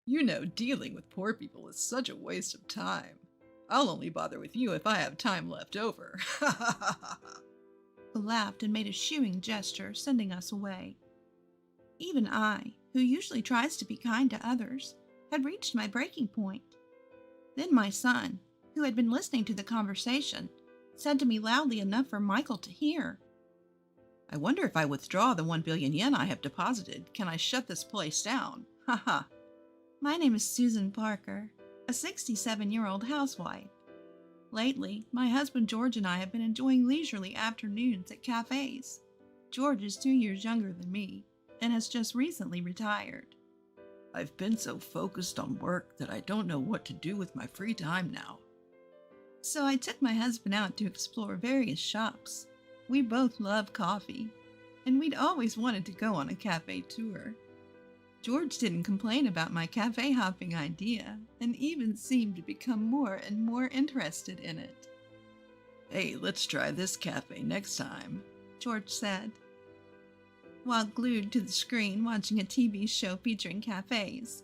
You know, dealing with poor people is such a waste of time. I'll only bother with you if I have time left over. He laughed and made a shooing gesture, sending us away. Even I, who usually tries to be kind to others, had reached my breaking point. Then my son, who had been listening to the conversation, said to me loudly enough for Michael to hear, I wonder if I withdraw the 1 billion yen I have deposited, can I shut this place down? Haha. My name is Susan Parker, a 67-year-old housewife. Lately, my husband George and I have been enjoying leisurely afternoons at cafes. George is 2 years younger than me and has just recently retired. I've been so focused on work that I don't know what to do with my free time now. So I took my husband out to explore various shops. We both love coffee, and we'd always wanted to go on a cafe tour. George didn't complain about my cafe hopping idea and even seemed to become more and more interested in it. Hey, let's try this cafe next time, George said, while glued to the screen watching a TV show featuring cafes.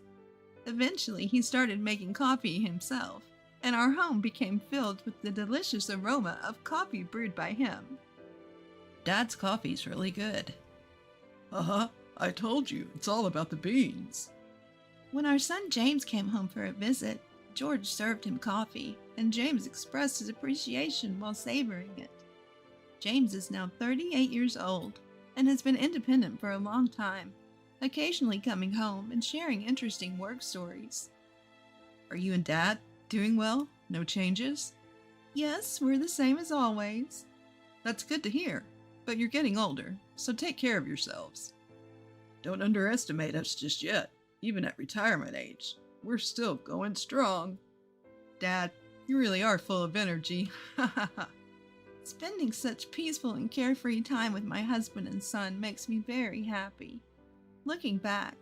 Eventually, he started making coffee himself, and our home became filled with the delicious aroma of coffee brewed by him. Dad's coffee's really good. Uh-huh. I told you, it's all about the beans. When our son James came home for a visit, George served him coffee, and James expressed his appreciation while savoring it. James is now 38 years old and has been independent for a long time, occasionally coming home and sharing interesting work stories. Are you and Dad doing well? No changes? Yes, we're the same as always. That's good to hear, but you're getting older, so take care of yourselves. Don't underestimate us just yet. Even at retirement age, we're still going strong. Dad, you really are full of energy. Spending such peaceful and carefree time with my husband and son makes me very happy. Looking back,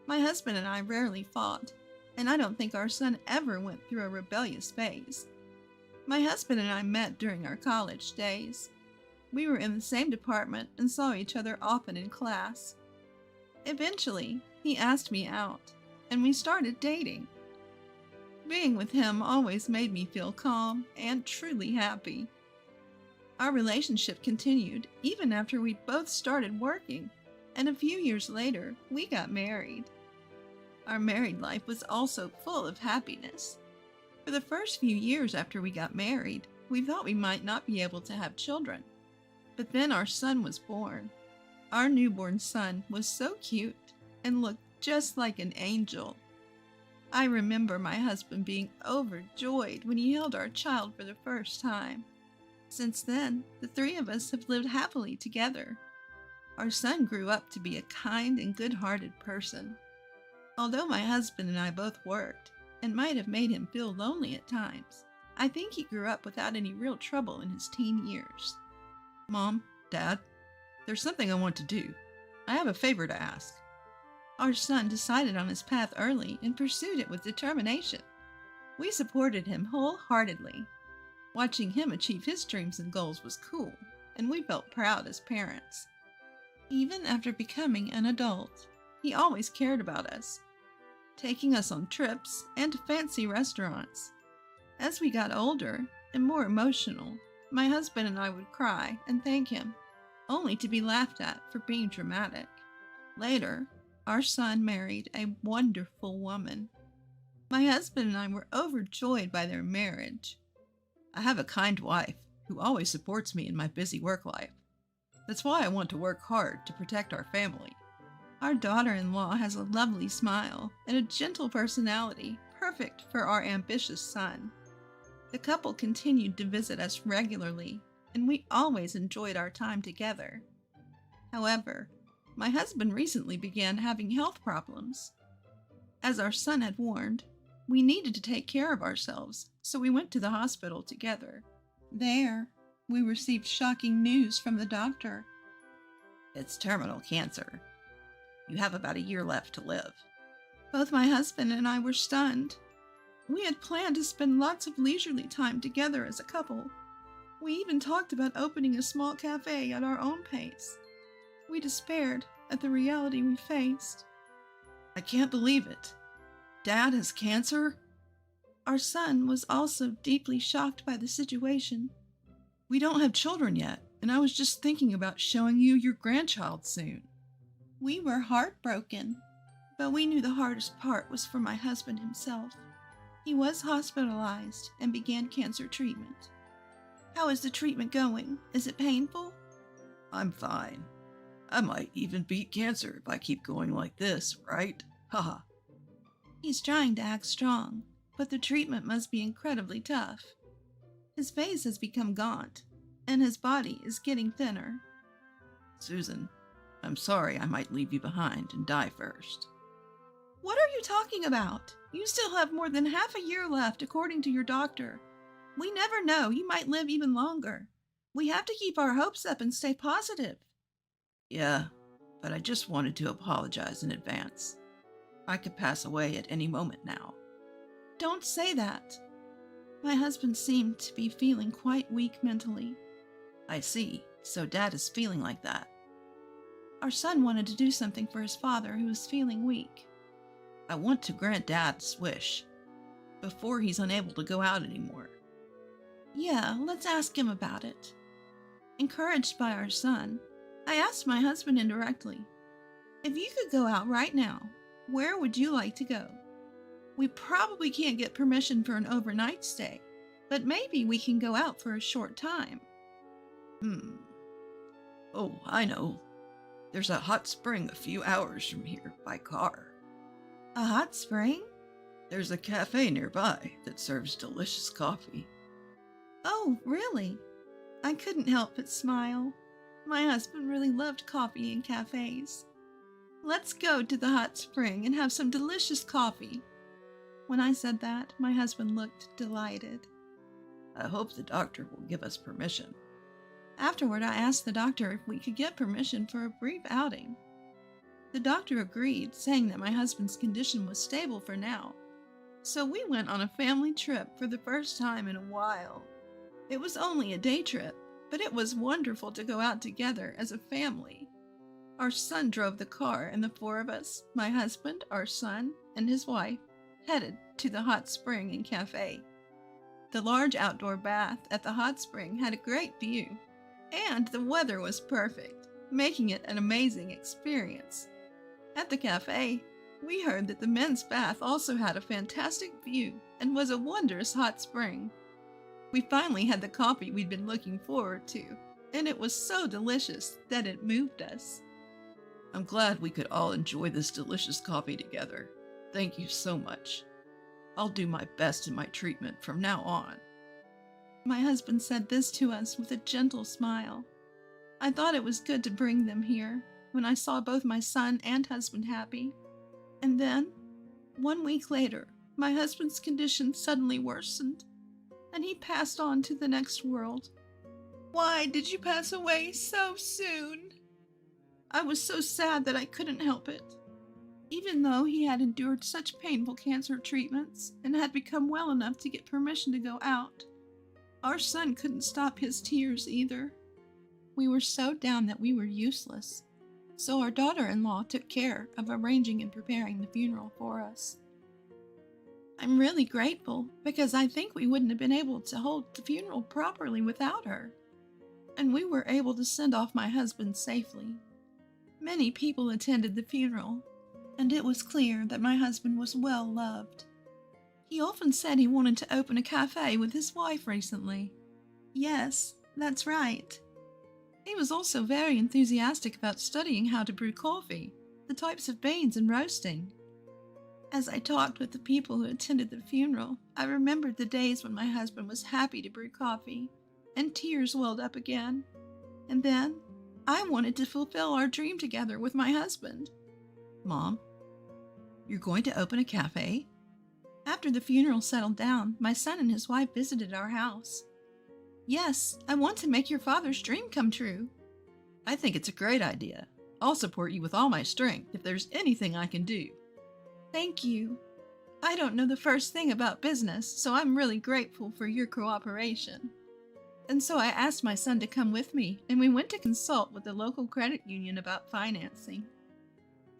my husband and I rarely fought, and I don't think our son ever went through a rebellious phase. My husband and I met during our college days. We were in the same department and saw each other often in class. Eventually, he asked me out, and we started dating. Being with him always made me feel calm and truly happy. Our relationship continued even after we both started working, and a few years later, we got married. Our married life was also full of happiness. For the first few years after we got married, we thought we might not be able to have children. But then our son was born. Our newborn son was so cute and looked just like an angel. I remember my husband being overjoyed when he held our child for the first time. Since then, the three of us have lived happily together. Our son grew up to be a kind and good-hearted person. Although my husband and I both worked, and might have made him feel lonely at times, I think he grew up without any real trouble in his teen years. Mom, Dad, there's something I want to do. I have a favor to ask. Our son decided on his path early and pursued it with determination. We supported him wholeheartedly. Watching him achieve his dreams and goals was cool, and we felt proud as parents. Even after becoming an adult, he always cared about us, taking us on trips and to fancy restaurants. As we got older and more emotional, my husband and I would cry and thank him, only to be laughed at for being dramatic. Later, our son married a wonderful woman. My husband and I were overjoyed by their marriage. I have a kind wife who always supports me in my busy work life. That's why I want to work hard to protect our family. Our daughter-in-law has a lovely smile and a gentle personality, perfect for our ambitious son. The couple continued to visit us regularly, and we always enjoyed our time together. However, my husband recently began having health problems. As our son had warned, we needed to take care of ourselves, so we went to the hospital together. There, we received shocking news from the doctor. It's terminal cancer. You have about a year left to live. Both my husband and I were stunned. We had planned to spend lots of leisurely time together as a couple. We even talked about opening a small cafe at our own pace. We despaired at the reality we faced. I can't believe it. Dad has cancer? Our son was also deeply shocked by the situation. We don't have children yet, and I was just thinking about showing you your grandchild soon. We were heartbroken, but we knew the hardest part was for my husband himself. He was hospitalized and began cancer treatment. How is the treatment going? Is it painful? I'm fine. I might even beat cancer if I keep going like this, right? Haha. He's trying to act strong, but the treatment must be incredibly tough. His face has become gaunt, and his body is getting thinner. Susan, I'm sorry I might leave you behind and die first. What are you talking about? You still have more than half a year left, according to your doctor. We never know, you might live even longer. We have to keep our hopes up and stay positive. Yeah, but I just wanted to apologize in advance. I could pass away at any moment now. Don't say that. My husband seemed to be feeling quite weak mentally. I see, so Dad is feeling like that. Our son wanted to do something for his father who was feeling weak. I want to grant Dad's wish before he's unable to go out anymore. Yeah, let's ask him about it. Encouraged by our son, I asked my husband indirectly, if you could go out right now, where would you like to go? We probably can't get permission for an overnight stay, but maybe we can go out for a short time. Oh, I know. There's a hot spring a few hours from here by car. A hot spring? There's a cafe nearby that serves delicious coffee. Oh, really? I couldn't help but smile. My husband really loved coffee and cafes. Let's go to the hot spring and have some delicious coffee. When I said that, my husband looked delighted. I hope the doctor will give us permission. Afterward, I asked the doctor if we could get permission for a brief outing. The doctor agreed, saying that my husband's condition was stable for now. So we went on a family trip for the first time in a while. It was only a day trip, but it was wonderful to go out together as a family. Our son drove the car, and the four of us, my husband, our son, and his wife, headed to the hot spring and cafe. The large outdoor bath at the hot spring had a great view, and the weather was perfect, making it an amazing experience. At the cafe, we heard that the men's bath also had a fantastic view and was a wondrous hot spring. We finally had the coffee we'd been looking forward to, and it was so delicious that it moved us. I'm glad we could all enjoy this delicious coffee together. Thank you so much. I'll do my best in my treatment from now on. My husband said this to us with a gentle smile. I thought it was good to bring them here when I saw both my son and husband happy. And then, 1 week later, my husband's condition suddenly worsened, and he passed on to the next world. Why did you pass away so soon? I was so sad that I couldn't help it. Even though he had endured such painful cancer treatments and had become well enough to get permission to go out, our son couldn't stop his tears either. We were so down that we were useless, so our daughter-in-law took care of arranging and preparing the funeral for us. I'm really grateful because I think we wouldn't have been able to hold the funeral properly without her. And we were able to send off my husband safely. Many people attended the funeral, and it was clear that my husband was well loved. He often said he wanted to open a cafe with his wife recently. Yes, that's right. He was also very enthusiastic about studying how to brew coffee, the types of beans and roasting. As I talked with the people who attended the funeral, I remembered the days when my husband was happy to brew coffee, and tears welled up again. And then, I wanted to fulfill our dream together with my husband. Mom, you're going to open a cafe? After the funeral settled down, my son and his wife visited our house. Yes, I want to make your father's dream come true. I think it's a great idea. I'll support you with all my strength if there's anything I can do. Thank you. I don't know the first thing about business, so I'm really grateful for your cooperation. And so I asked my son to come with me, and we went to consult with the local credit union about financing.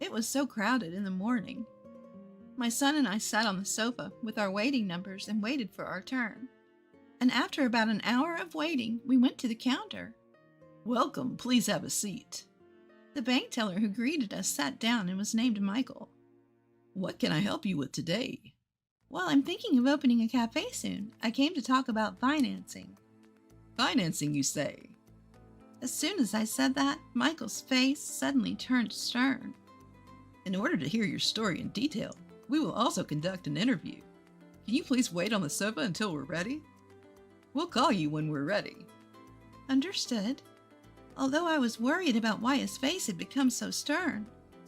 It was so crowded in the morning. My son and I sat on the sofa with our waiting numbers and waited for our turn. And after about an hour of waiting, we went to the counter. Welcome, please have a seat. The bank teller who greeted us sat down and was named Michael. What can I help you with today? Well, I'm thinking of opening a cafe soon. I came to talk about financing. Financing, you say? As soon as I said that, Michael's face suddenly turned stern. In order to hear your story in detail, we will also conduct an interview. Can you please wait on the sofa until we're ready? We'll call you when we're ready. Understood. Although I was worried about why his face had become so stern,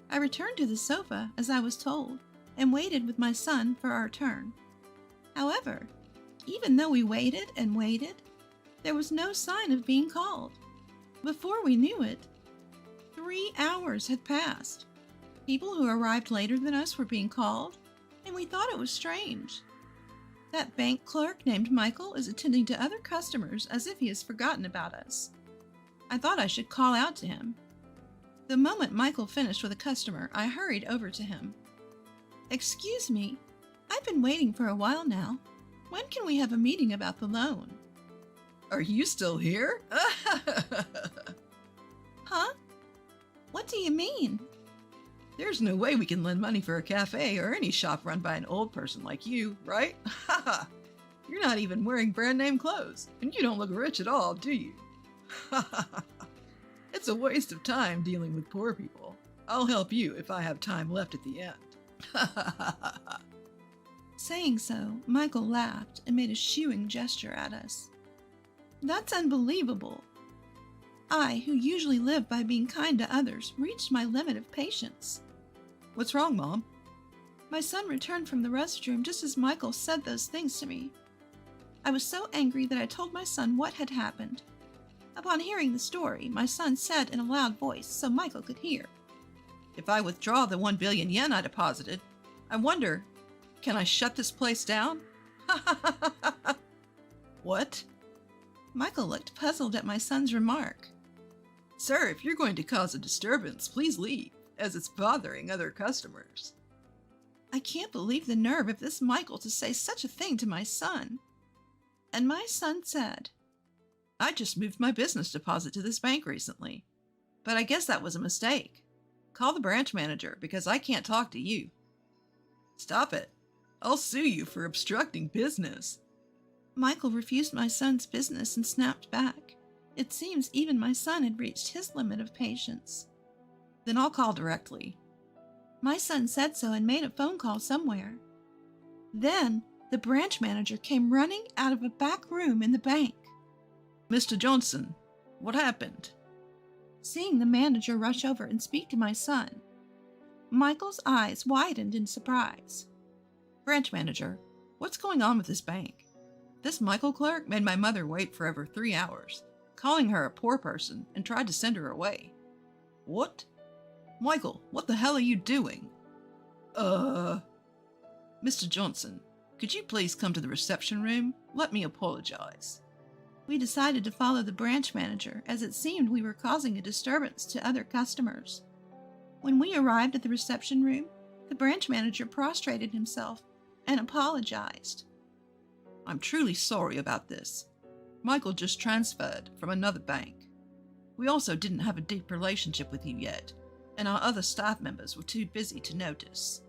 I returned to the sofa as I was told and waited with my son for our turn. However, even though we waited and waited, there was no sign of being called. Before we knew it, 3 hours had passed. People who arrived later than us were being called, and we thought it was strange. That bank clerk named Michael is attending to other customers as if he has forgotten about us. I thought I should call out to him. The moment Michael finished with a customer, I hurried over to him. Excuse me, I've been waiting for a while now. When can we have a meeting about the loan? Are you still here? Huh? What do you mean? There's no way we can lend money for a cafe or any shop run by an old person like you, right? You're not even wearing brand name clothes, and you don't look rich at all, do you? It's a waste of time dealing with poor people. I'll help you if I have time left at the end. Saying so, Michael laughed and made a shooing gesture at us. That's unbelievable. I, who usually live by being kind to others, reached my limit of patience. What's wrong, Mom? My son returned from the restroom just as Michael said those things to me. I was so angry that I told my son what had happened. Upon hearing the story, my son said in a loud voice so Michael could hear, If I withdraw the 1 billion yen I deposited, I wonder, can I shut this place down? What? Michael looked puzzled at my son's remark. Sir, if you're going to cause a disturbance, please leave, as it's bothering other customers. I can't believe the nerve of this Michael to say such a thing to my son. And my son said, I just moved my business deposit to this bank recently, but I guess that was a mistake. Call the branch manager because I can't talk to you. Stop it. I'll sue you for obstructing business. Michael refused my son's business and snapped back. It seems even my son had reached his limit of patience. Then I'll call directly. My son said so and made a phone call somewhere. Then the branch manager came running out of a back room in the bank. Mr. Johnson, what happened? Seeing the manager rush over and speak to my son, Michael's eyes widened in surprise. Branch manager, what's going on with this bank? This Michael clerk made my mother wait for over 3 hours, calling her a poor person and tried to send her away. What? Michael, what the hell are you doing? Mr. Johnson, could you please come to the reception room? Let me apologize. We decided to follow the branch manager as it seemed we were causing a disturbance to other customers. When we arrived at the reception room, the branch manager prostrated himself and apologized. I'm truly sorry about this. Michael just transferred from another bank. We also didn't have a deep relationship with you yet, and our other staff members were too busy to notice.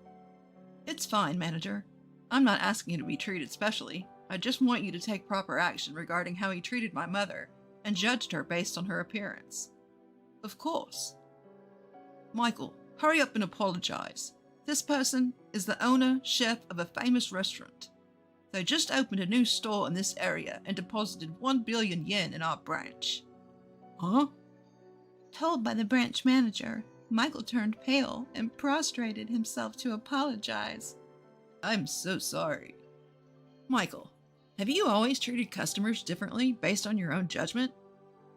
It's fine, manager. I'm not asking you to be treated specially. I just want you to take proper action regarding how he treated my mother and judged her based on her appearance. Of course. Michael, hurry up and apologize. This person is the owner, chef of a famous restaurant. They just opened a new store in this area and deposited 1 billion yen in our branch. Huh? Told by the branch manager, Michael turned pale and prostrated himself to apologize. I'm so sorry. Michael, have you always treated customers differently based on your own judgment?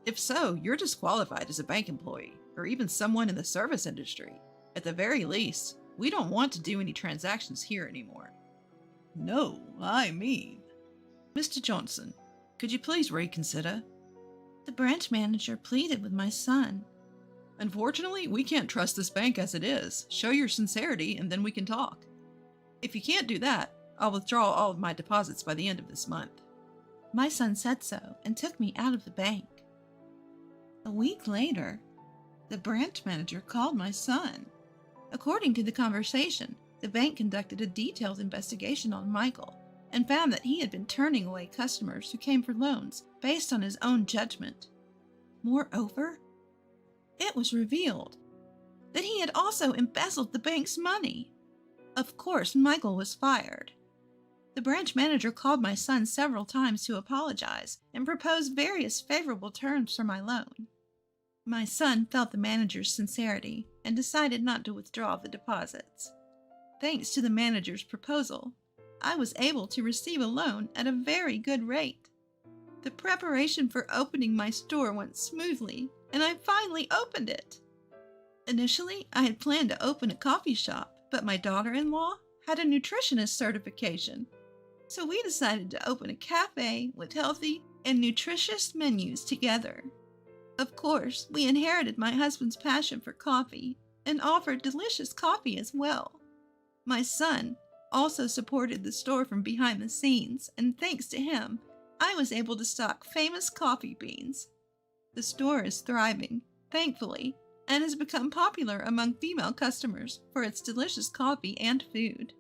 If so, you're disqualified as a bank employee or even someone in the service industry. At the very least, we don't want to do any transactions here anymore. No, I mean. Mr. Johnson, could you please reconsider? The branch manager pleaded with my son. Unfortunately, we can't trust this bank as it is. Show your sincerity and then we can talk. If you can't do that, I'll withdraw all of my deposits by the end of this month. My son said so and took me out of the bank. A week later, the branch manager called my son. According to the conversation, the bank conducted a detailed investigation on Michael and found that he had been turning away customers who came for loans based on his own judgment. Moreover, it was revealed that he had also embezzled the bank's money. Of course, Michael was fired. The branch manager called my son several times to apologize and propose various favorable terms for my loan. My son felt the manager's sincerity and decided not to withdraw the deposits. Thanks to the manager's proposal, I was able to receive a loan at a very good rate. The preparation for opening my store went smoothly, and I finally opened it. Initially, I had planned to open a coffee shop, but my daughter-in-law had a nutritionist certification, so we decided to open a cafe with healthy and nutritious menus together. Of course, we inherited my husband's passion for coffee and offered delicious coffee as well. My son also supported the store from behind the scenes, and thanks to him, I was able to stock famous coffee beans. The store is thriving, thankfully, and has become popular among female customers for its delicious coffee and food.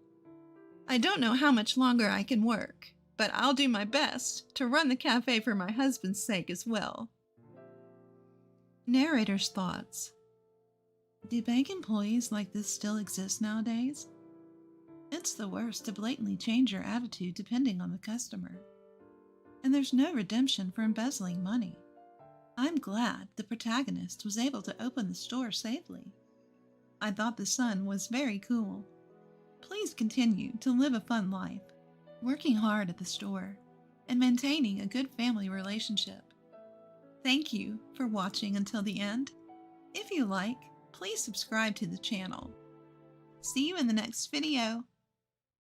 I don't know how much longer I can work, but I'll do my best to run the cafe for my husband's sake as well. Narrator's thoughts. Do bank employees like this still exist nowadays? It's the worst to blatantly change your attitude depending on the customer. And there's no redemption for embezzling money. I'm glad the protagonist was able to open the store safely. I thought the son was very cool. Please continue to live a fun life, working hard at the store, and maintaining a good family relationship. Thank you for watching until the end. If you like, please subscribe to the channel. See you in the next video.